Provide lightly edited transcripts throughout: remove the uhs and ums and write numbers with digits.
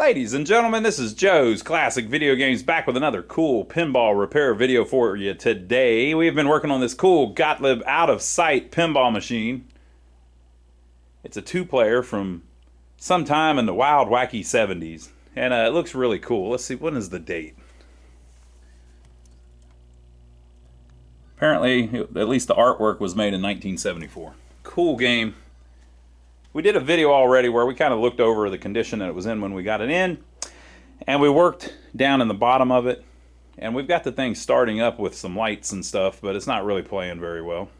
Ladies and gentlemen, this is Joe's Classic Video Games back with another cool pinball repair video for you today. We've been working on this cool Gottlieb out-of-sight pinball machine. It's a two-player from sometime in the wild, wacky 70s. And it looks really cool. Let's see, when is the date? Apparently, at least the artwork was made in 1974. Cool game. We did a video already where we kind of looked over the condition that it was in when we got it in, and we worked down in the bottom of it, and we've got the thing starting up with some lights and stuff, but it's not really playing very well.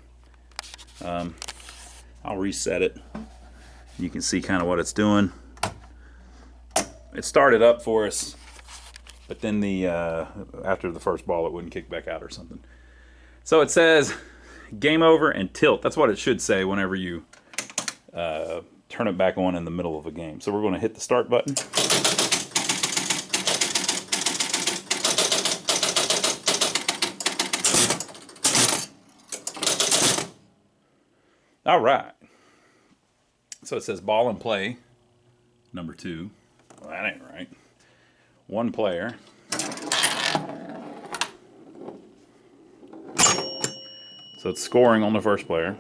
I'll reset it. You can see kind of what it's doing. It started up for us, but then after the first ball it wouldn't kick back out or something. So it says game over and tilt. That's what it should say whenever you turn it back on in the middle of a game. So we're going to hit the start button. All right. So it says ball and play, number 2. Well, that ain't right. 1 player. So it's scoring on the first player.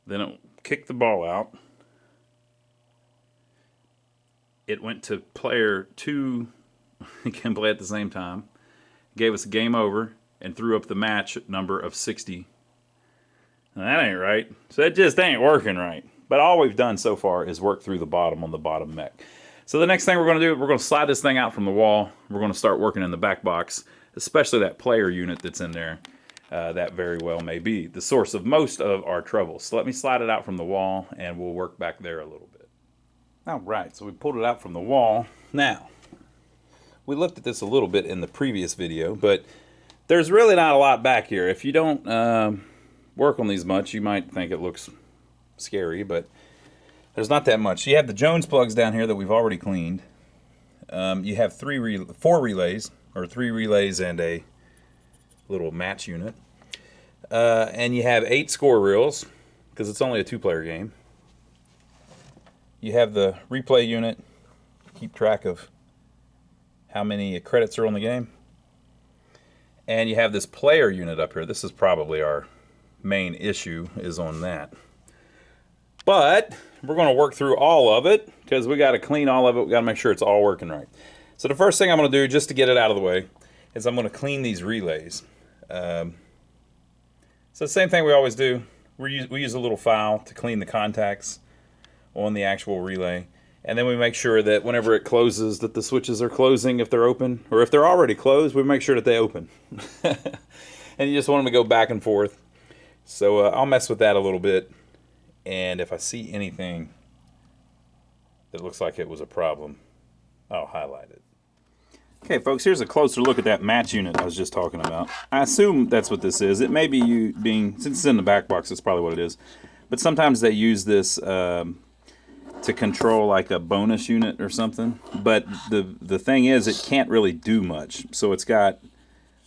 Then it kicked the ball out. It went to player 2, can play at the same time. Gave us a game over and threw up the match number of 60. Now, that ain't right. So it just ain't working right. But all we've done so far is work through the bottom on the bottom mech. So the next thing we're going to do, we're going to slide this thing out from the wall. We're going to start working in the back box, especially that player unit that's in there. That very well may be the source of most of our trouble. So let me slide it out from the wall and we'll work back there a little bit. All right, so we pulled it out from the wall. Now, we looked at this a little bit in the previous video, but there's really not a lot back here. If you don't work on these much, you might think it looks scary, but there's not that much. You have the Jones plugs down here that we've already cleaned. You have 4 relays, or 3 relays and a little match unit. And you have 8 score reels, because it's only a 2-player game. You have the replay unit, keep track of how many credits are on the game. And you have this player unit up here. This is probably our main issue, is on that. But we're going to work through all of it, because we got to clean all of it. We got to make sure it's all working right. So the first thing I'm going to do, just to get it out of the way, is I'm going to clean these relays. So same thing we always do. We use a little file to clean the contacts on the actual relay, and then we make sure that whenever it closes, that the switches are closing if they're open, or if they're already closed, we make sure that they open. And you just want them to go back and forth. So I'll mess with that a little bit, and if I see anything that looks like it was a problem, I'll highlight it. Okay, folks, here's a closer look at that match unit I was just talking about. I assume that's what this is. It may be since it's in the back box, it's probably what it is. But sometimes they use this to control like a bonus unit or something. But the thing is, it can't really do much. So it's got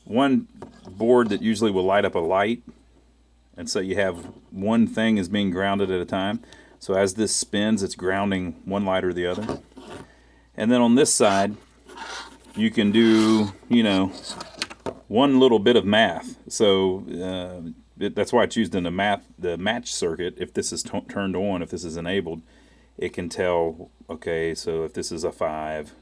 one board that usually will light up a light. And so you have one thing is being grounded at a time. So as this spins, it's grounding one light or the other. And then on this side, you can do, one little bit of math. So that's why it's used in the match circuit. If this is turned on, if this is enabled, it can tell, okay, so if this is a 5,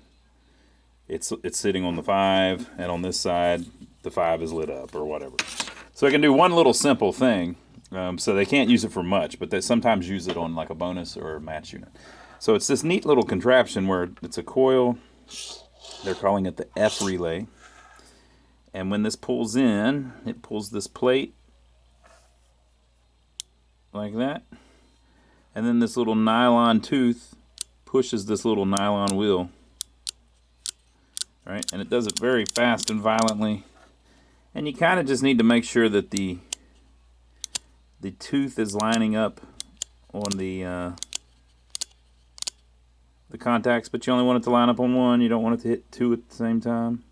it's sitting on the 5, and on this side, the 5 is lit up or whatever. So I can do one little simple thing. So they can't use it for much, but they sometimes use it on like a bonus or a match unit. So it's this neat little contraption where it's a coil. They're calling it the F relay. And when this pulls in, it pulls this plate like that. And then this little nylon tooth pushes this little nylon wheel. Right? And it does it very fast and violently. And you kind of just need to make sure that the tooth is lining up on the contacts, but you only want it to line up on one. You don't want it to hit 2 at the same time.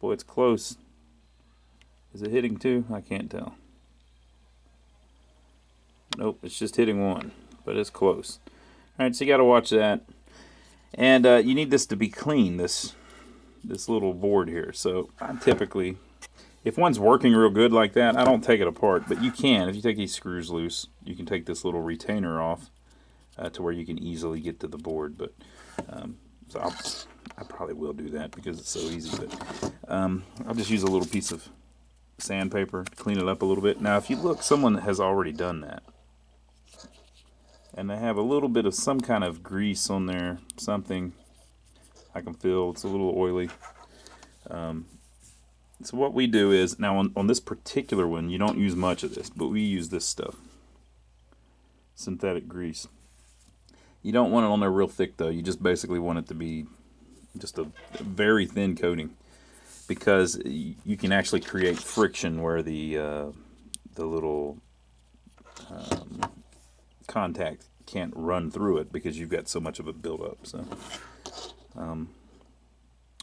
Boy, it's close. Is it hitting 2? I can't tell. Nope, it's just hitting one, but it's close. All right, so you got to watch that. And you need this to be clean, this little board here. So I typically, if one's working real good like that, I don't take it apart. But you can, if you take these screws loose, you can take this little retainer off to where you can easily get to the board. But so I probably will do that because it's so easy. But I'll just use a little piece of sandpaper to clean it up a little bit. Now, if you look, someone has already done that. And they have a little bit of some kind of grease on there, something I can feel. It's a little oily. So what we do is, now on this particular one, you don't use much of this, but we use this stuff. Synthetic grease. You don't want it on there real thick though. You just basically want it to be just a very thin coating, because you can actually create friction where the little contact can't run through it because you've got so much of it built up. So,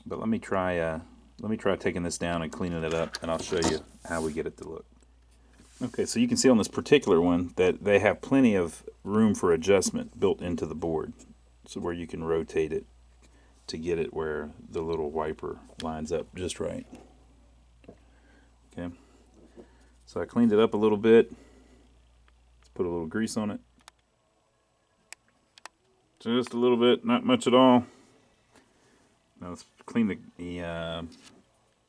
but let me try taking this down and cleaning it up, and I'll show you how we get it to look. Okay, so you can see on this particular one that they have plenty of room for adjustment built into the board, so where you can rotate it to get it where the little wiper lines up just right. Okay, so I cleaned it up a little bit. Let's put a little grease on it. Just a little bit, not much at all. Now let's clean the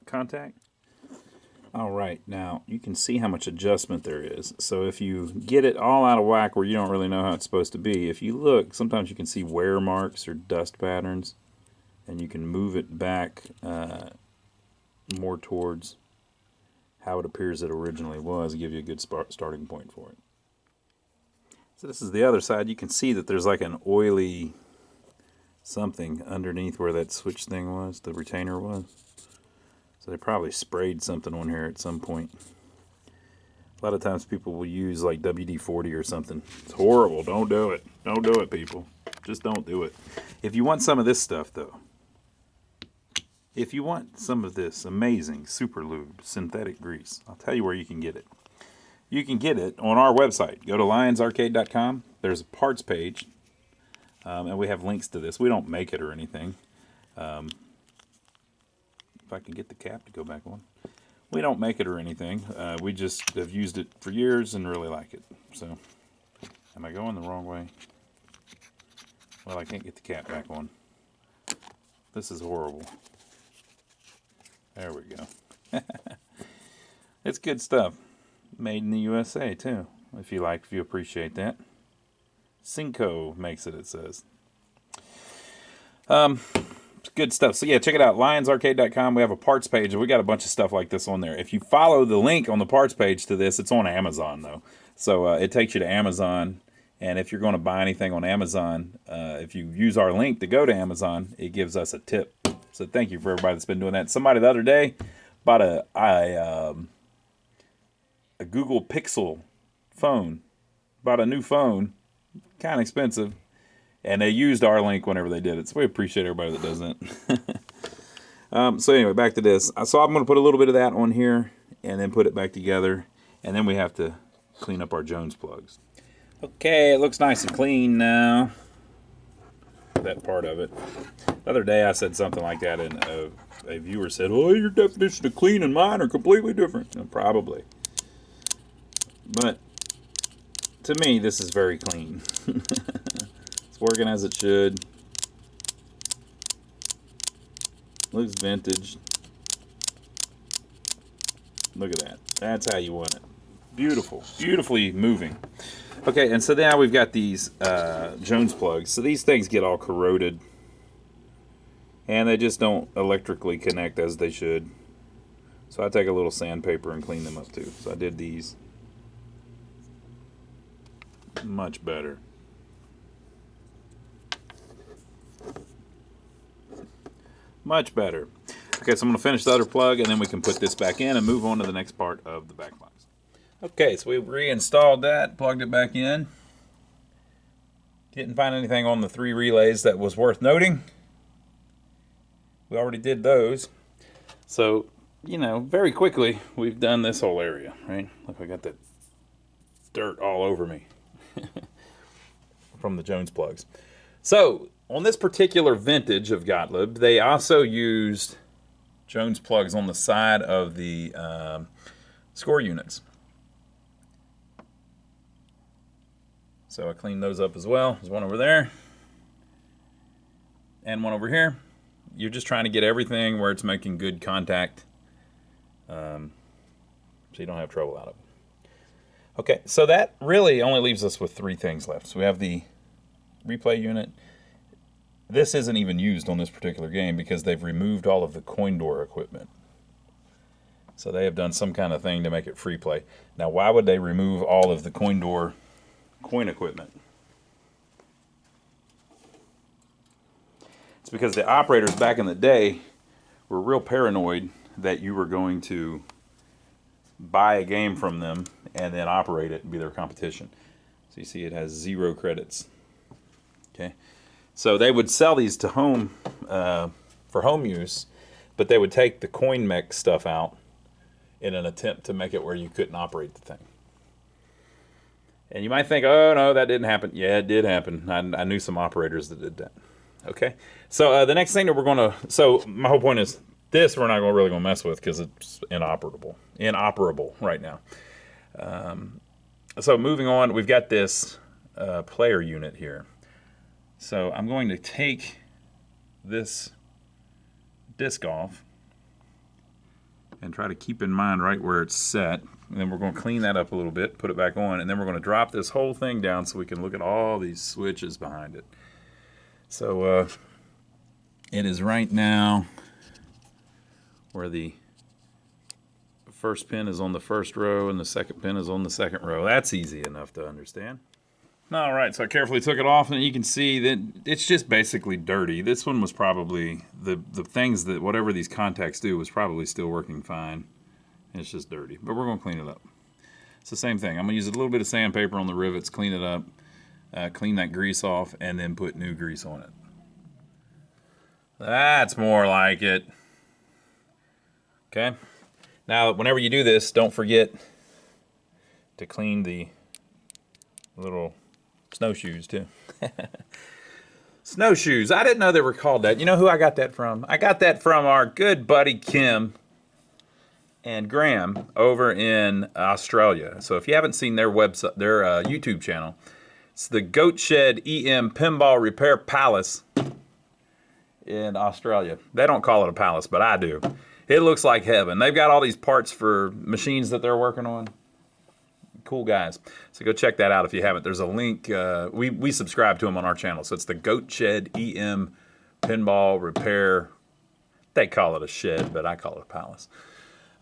contact. All right, now you can see how much adjustment there is. So if you get it all out of whack where you don't really know how it's supposed to be, if you look, sometimes you can see wear marks or dust patterns, and you can move it back more towards how it appears it originally was, give you a good starting point for it. So this is the other side. You can see that there's like an oily something underneath where that switch thing was, the retainer was. So they probably sprayed something on here at some point. A lot of times people will use like WD-40 or something. It's horrible. Don't do it. Don't do it, people. Just don't do it. If you want some of this stuff, though, if you want some of this amazing super lube synthetic grease, I'll tell you where you can get it. You can get it on our website. Go to lionsarcade.com. There's a parts page, and we have links to this. We don't make it or anything. If I can get the cap to go back on. We don't make it or anything. We just have used it for years and really like it. So, am I going the wrong way? Well, I can't get the cap back on. This is horrible. There we go. It's good stuff. Made in the USA, too. If you appreciate that. Cinco makes it, it says. It's good stuff. So yeah, check it out. lionsarcade.com. We have a parts page, and we got a bunch of stuff like this on there. If you follow the link on the parts page to this, it's on Amazon, though. So it takes you to Amazon, and if you're going to buy anything on Amazon, if you use our link to go to Amazon, it gives us a tip. So thank you for everybody that's been doing that. Somebody the other day bought a Google Pixel phone. Bought a new phone, kind of expensive, and they used our link whenever they did it. So we appreciate everybody that does that. So anyway, back to this. So I'm going to put a little bit of that on here and then put it back together, and then we have to clean up our Jones plugs. Okay, it looks nice and clean now. That part of it. The other day I said something like that, and a viewer said, "Well, your definition of clean and mine are completely different." And probably. But to me, this is very clean. It's working as it should. Looks vintage. Look at that. That's how you want it. Beautiful. Beautifully moving. Okay, and so now we've got these Jones plugs. So these things get all corroded, and they just don't electrically connect as they should. So I take a little sandpaper and clean them up too. So I did these. Much better. Much better. Okay, so I'm going to finish the other plug, and then we can put this back in and move on to the next part of the back box. Okay, so we reinstalled that, plugged it back in. Didn't find anything on the 3 relays that was worth noting. We already did those. So, you know, very quickly, we've done this whole area, right? Look, I got that dirt all over me. from the Jones plugs. So on this particular vintage of Gottlieb, they also used Jones plugs on the side of the score units. So I cleaned those up as well. There's one over there and one over here. You're just trying to get everything where it's making good contact, so you don't have trouble out of it. Okay, so that really only leaves us with 3 things left. So we have the replay unit. This isn't even used on this particular game because they've removed all of the coin door equipment. So they have done some kind of thing to make it free play. Now, why would they remove all of the coin door coin equipment? It's because the operators back in the day were real paranoid that you were going to buy a game from them and then operate it and be their competition. So you see it has 0 credits. Okay, so they would sell these to home for home use, but they would take the coin mech stuff out in an attempt to make it where you couldn't operate the thing. And you might think, oh no, that didn't happen. Yeah, it did happen. I knew some operators that did that. Okay, so the next thing that we're going to, so my whole point is this we're not really going to mess with because it's inoperable right now. So moving on, we've got this player unit here. So I'm going to take this disc off and try to keep in mind right where it's set. And then we're going to clean that up a little bit, put it back on, and then we're going to drop this whole thing down so we can look at all these switches behind it. So it is right now where the first pin is on the first row and the second pin is on the second row. That's easy enough to understand. All right, so I carefully took it off, and you can see that it's just basically dirty. This one was probably, the things that, whatever these contacts do, was probably still working fine. It's just dirty, but we're going to clean it up. It's the same thing. I'm going to use a little bit of sandpaper on the rivets, clean it up, clean that grease off, and then put new grease on it. That's more like it. Okay. Now, whenever you do this, don't forget to clean the little snowshoes too. Snowshoes. I didn't know they were called that. You know who I got that from? I got that from our good buddy Kim and Graham over in Australia. So if you haven't seen their website, their YouTube channel, it's the Goat Shed EM Pinball Repair Palace in Australia. They don't call it a palace, but I do. It looks like heaven. They've got all these parts for machines that they're working on. Cool guys. So go check that out if you haven't. There's a link. We subscribe to them on our channel. So it's the Goat Shed EM Pinball Repair. They call it a shed, but I call it a palace.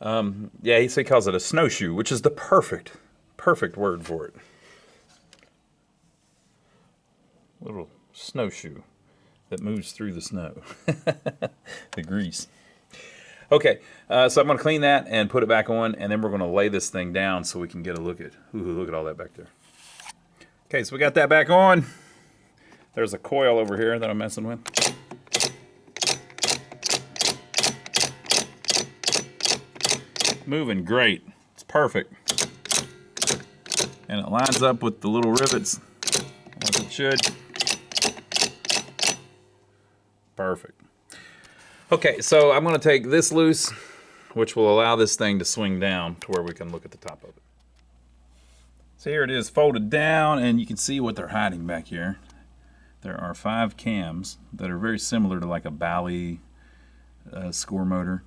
Yeah, he calls it a snowshoe, which is the perfect word for it. Little snowshoe that moves through the snow. The grease. Okay, so I'm going to clean that and put it back on, and then we're going to lay this thing down so we can get a look at, look at all that back there. Okay, so we got that back on. There's a coil over here that I'm messing with. Moving great. It's perfect. And it lines up with the little rivets as it should. Perfect. Okay, so I'm going to take this loose, which will allow this thing to swing down to where we can look at the top of it. So here it is folded down, and you can see what they're hiding back here. There are 5 cams that are very similar to like a Bally score motor,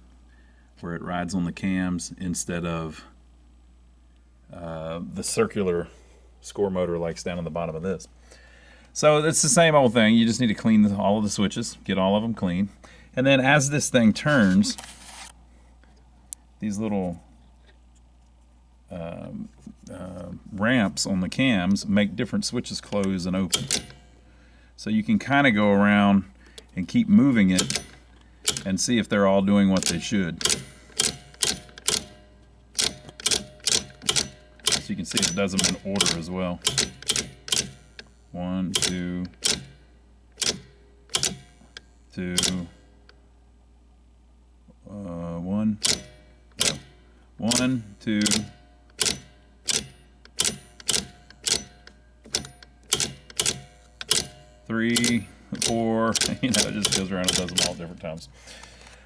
where it rides on the cams instead of the circular score motor like down on the bottom of this. So it's the same old thing. You just need to clean all of the switches, get all of them clean. And then as this thing turns, these little ramps on the cams make different switches close and open. So you can kind of go around and keep moving it and see if they're all doing what they should. So you can see it does them in order as well. 1, 2, 2, 1, 1, 2, 3, 4, you know, it just goes around and does them all different times.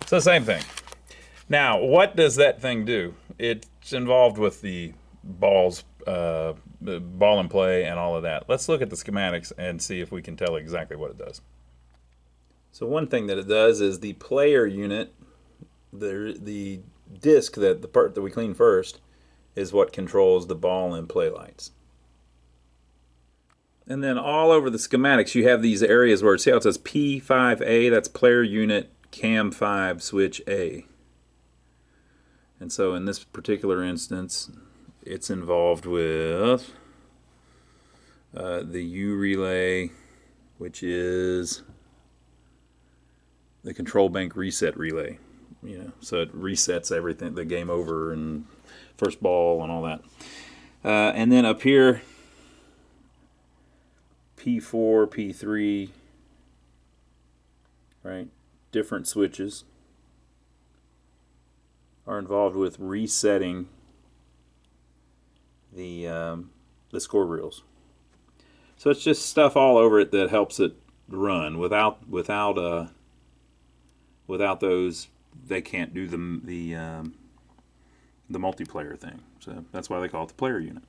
So same thing. Now, what does that thing do? It's involved with the balls, the ball and play and all of that. Let's look at the schematics and see if we can tell exactly what it does. So one thing that it does is the player unit, the disc, that the part that we clean first, is what controls the ball and play lights. And then all over the schematics you have these areas where, see how it says P5A, that's player unit cam 5 switch A. And so in this particular instance, it's involved with the U relay, which is the control bank reset relay. You know, so it resets everything, the game over and first ball and all that. And then up here, P4, P3, right? Different switches are involved with resetting the score reels. So it's just stuff all over it that helps it run. Without those, they can't do the multiplayer thing. So that's why they call it the player unit.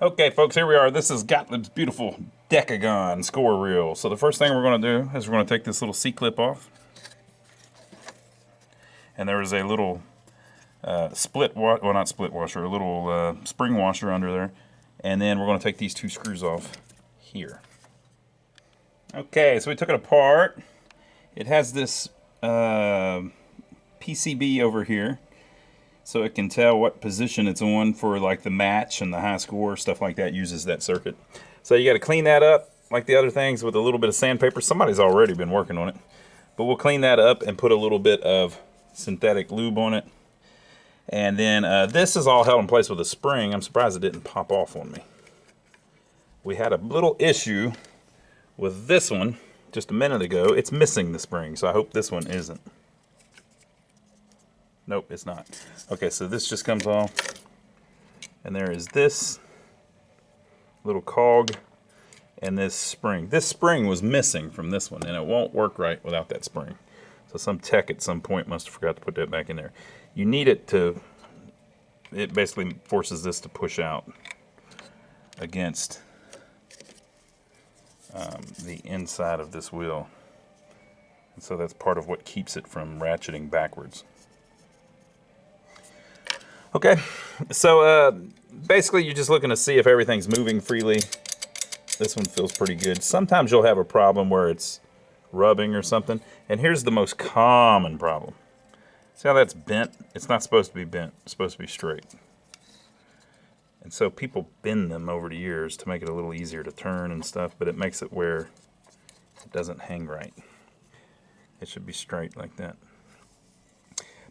Okay, folks, here we are. This is Gottlieb's beautiful Decagon score reel. So the first thing we're going to do is we're going to take this little C-clip off. And there is a little spring washer under there. And then we're going to take these two screws off here. Okay, so we took it apart. It has this PCB over here, so it can tell what position it's on for like the match and the high score, stuff like that uses that circuit. So you got to clean that up like the other things with a little bit of sandpaper. Somebody's already been working on it. But we'll clean that up and put a little bit of synthetic lube on it. And then this is all held in place with a spring. I'm surprised it didn't pop off on me. We had a little issue with this one just a minute ago. It's missing the spring, so I hope this one isn't. Nope, it's not. Okay, so this just comes off. And there is this little cog and this spring. This spring was missing from this one, and it won't work right without that spring. So some tech at some point must have forgot to put that back in there. You need it to, it basically forces this to push out against the inside of this wheel. And so that's part of what keeps it from ratcheting backwards. Okay, so basically you're just looking to see if everything's moving freely. This one feels pretty good. Sometimes you'll have a problem where it's rubbing or something. And here's the most common problem. See how that's bent? It's not supposed to be bent. It's supposed to be straight. And so people bend them over the years to make it a little easier to turn and stuff, but it makes it where it doesn't hang right. It should be straight like that.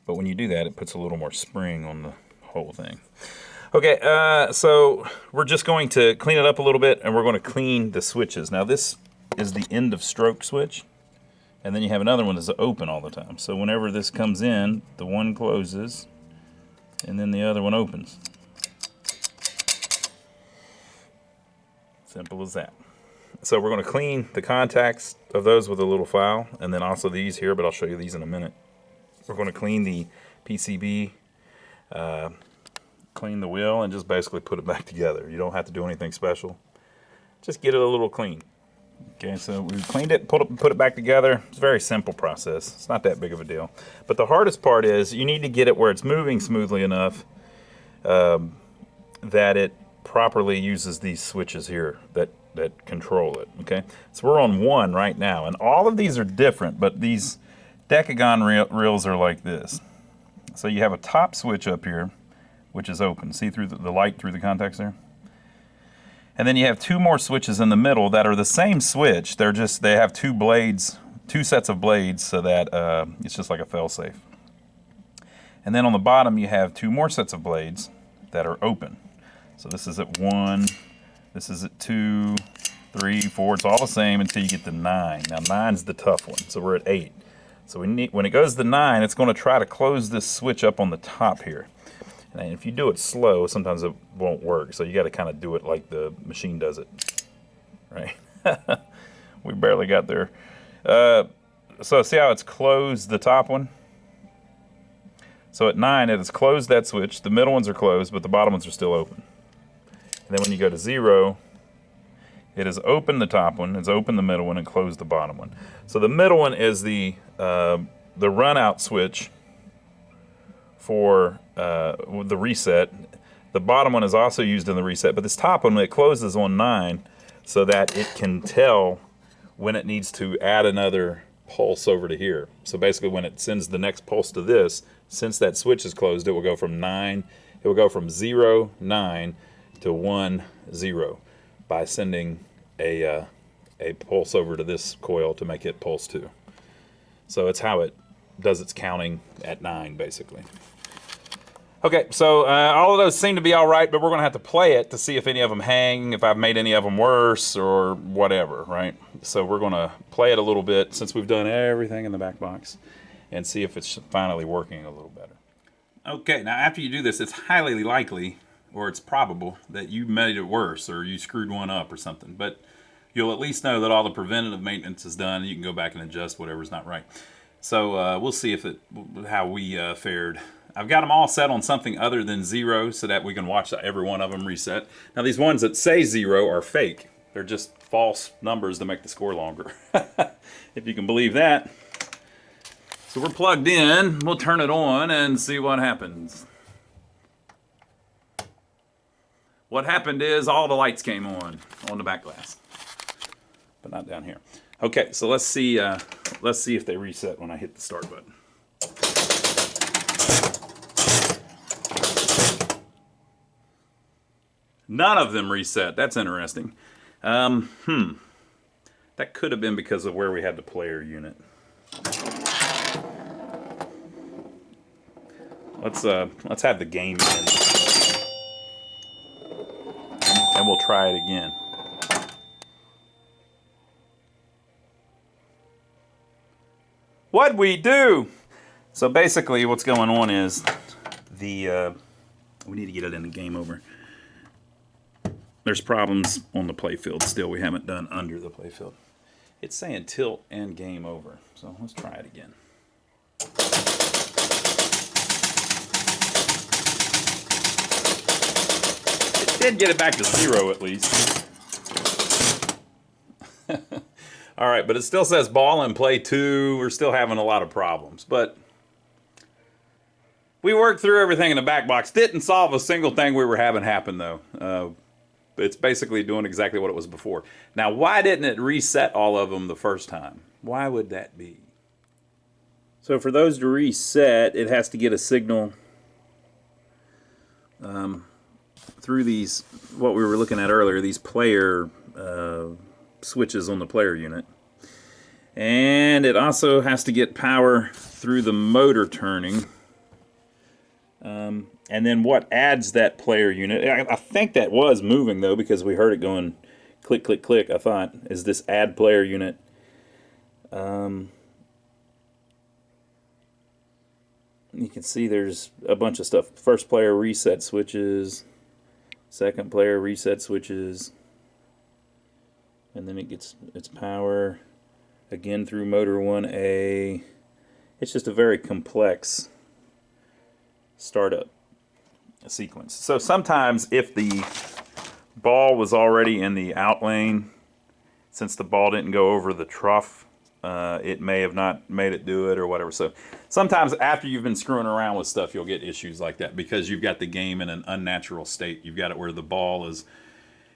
But when you do that, it puts a little more spring on the whole thing. Okay, so we're just going to clean it up a little bit, and we're going to clean the switches. Now this is the end of stroke switch, and then you have another one that's open all the time. So whenever this comes in, the one closes, and then the other one opens. Simple as that. So we're going to clean the contacts of those with a little file, and then also these here, but I'll show you these in a minute. We're going to clean the PCB, clean the wheel, and just basically put it back together. You don't have to do anything special. Just get it a little clean. Okay, so we cleaned it, put it back together. It's a very simple process. It's not that big of a deal. But the hardest part is you need to get it where it's moving smoothly enough that it properly uses these switches here that control it. Okay, so we're on one right now, and all of these are different, but these Decagon reels are like this. So you have a top switch up here, which is open. See through the light through the contacts there? And then you have two more switches in the middle that are the same switch. They have two blades, two sets of blades, so that it's just like a failsafe. And then on the bottom you have two more sets of blades that are open. So this is at 1, this is at 2, 3, 4. It's all the same until you get to 9. Now 9's the tough one, so we're at 8. So when it goes to 9, it's going to try to close this switch up on the top here. And if you do it slow, sometimes it won't work. So you got to kind of do it like the machine does it, right? We barely got there. So see how it's closed the top one? So at 9, it has closed that switch. The middle ones are closed, but the bottom ones are still open. And then when you go to 0, it has opened the top one, it's opened the middle one, and closed the bottom one. So the middle one is the run-out switch for the reset. The bottom one is also used in the reset, but this top one, it closes on 9 so that it can tell when it needs to add another pulse over to here. So basically when it sends the next pulse to this, since that switch is closed, it will go from 0, 9 to 1, 0 by sending a pulse over to this coil to make it pulse 2. So it's how it does its counting at 9, basically. Okay, so all of those seem to be all right, but we're going to have to play it to see if any of them hang, if I've made any of them worse, or whatever, right? So we're going to play it a little bit since we've done everything in the back box and see if it's finally working a little better. Okay, now after you do this, it's highly likely, or it's probable, that you made it worse or you screwed one up or something. But you'll at least know that all the preventative maintenance is done, and you can go back and adjust whatever's not right. So we'll see how we fared. I've got them all set on something other than 0 so that we can watch every one of them reset. Now these ones that say 0 are fake. They're just false numbers to make the score longer. If you can believe that. So we're plugged in. We'll turn it on and see what happens. What happened is all the lights came on the back glass, but not down here. Okay, so let's see if they reset when I hit the start button. None of them reset. That's interesting. That could have been because of where we had the player unit. Let's have the game in, and we'll try it again. What'd we do? So basically, what's going on is we need to get it in the game over. There's problems on the playfield still we haven't done under the playfield. It's saying tilt and game over. So let's try it again. It did get it back to 0 at least. All right, but it still says ball and play 2. We're still having a lot of problems, but we worked through everything in the back box. Didn't solve a single thing we were having happen though. It's basically doing exactly what it was before. Now, why didn't it reset all of them the first time? Why would that be? So for those to reset, it has to get a signal through these, what we were looking at earlier, these player switches on the player unit. And it also has to get power through the motor turning. And then what adds that player unit, I think that was moving though, because we heard it going click, click, click, I thought, is this add player unit. You can see there's a bunch of stuff. First player reset switches, second player reset switches, and then it gets its power again through motor 1A. It's just a very complex startup sequence. So sometimes if the ball was already in the out lane, since the ball didn't go over the trough, it may have not made it do it or whatever. So sometimes after you've been screwing around with stuff, you'll get issues like that because you've got the game in an unnatural state. You've got it where the ball is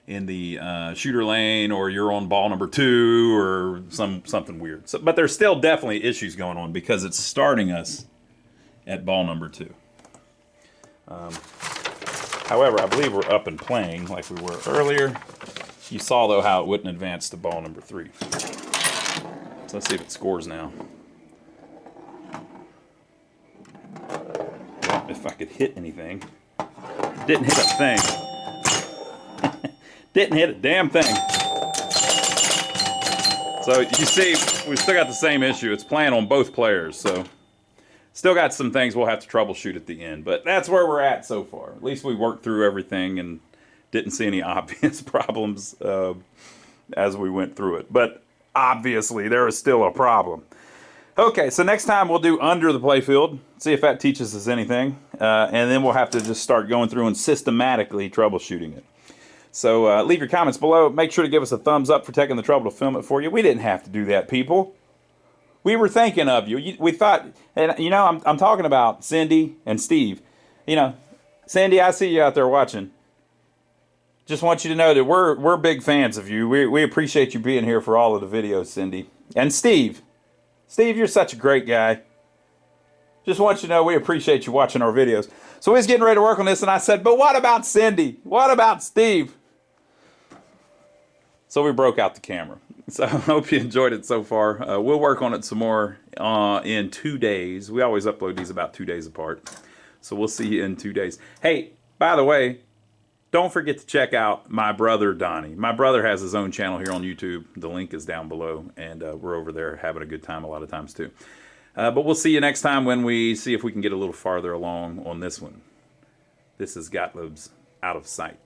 in the shooter lane, or you're on ball number 2, or something weird. So, but there's still definitely issues going on because it's starting us at ball number 2. However, I believe we're up and playing like we were earlier. You saw, though, how it wouldn't advance to ball number 3. So let's see if it scores now. Well, if I could hit anything. Didn't hit a thing. Didn't hit a damn thing. So you see, we've still got the same issue. It's playing on both players, so still got some things we'll have to troubleshoot at the end. But that's where we're at so far. At least we worked through everything and didn't see any obvious problems as we went through it. But obviously there is still a problem. Okay, so next time we'll do under the playfield, see if that teaches us anything, and then we'll have to just start going through and systematically troubleshooting it. So leave your comments below. Make sure to give us a thumbs up for taking the trouble to film it for you. We didn't have to do that, people. We were thinking of you. We thought, and you know, I'm talking about Cindy and Steve. You know, Cindy, I see you out there watching. Just want you to know that we're big fans of you. We appreciate you being here for all of the videos, Cindy. And Steve. Steve, you're such a great guy. Just want you to know we appreciate you watching our videos. So we was getting ready to work on this, and I said, but what about Cindy? What about Steve? So we broke out the camera. So I hope you enjoyed it so far. We'll work on it some more in 2 days. We always upload these about 2 days apart. So we'll see you in 2 days. Hey, by the way, don't forget to check out my brother, Donnie. My brother has his own channel here on YouTube. The link is down below, and we're over there having a good time a lot of times too. But we'll see you next time when we see if we can get a little farther along on this one. This is Gottlieb's Out of Sight.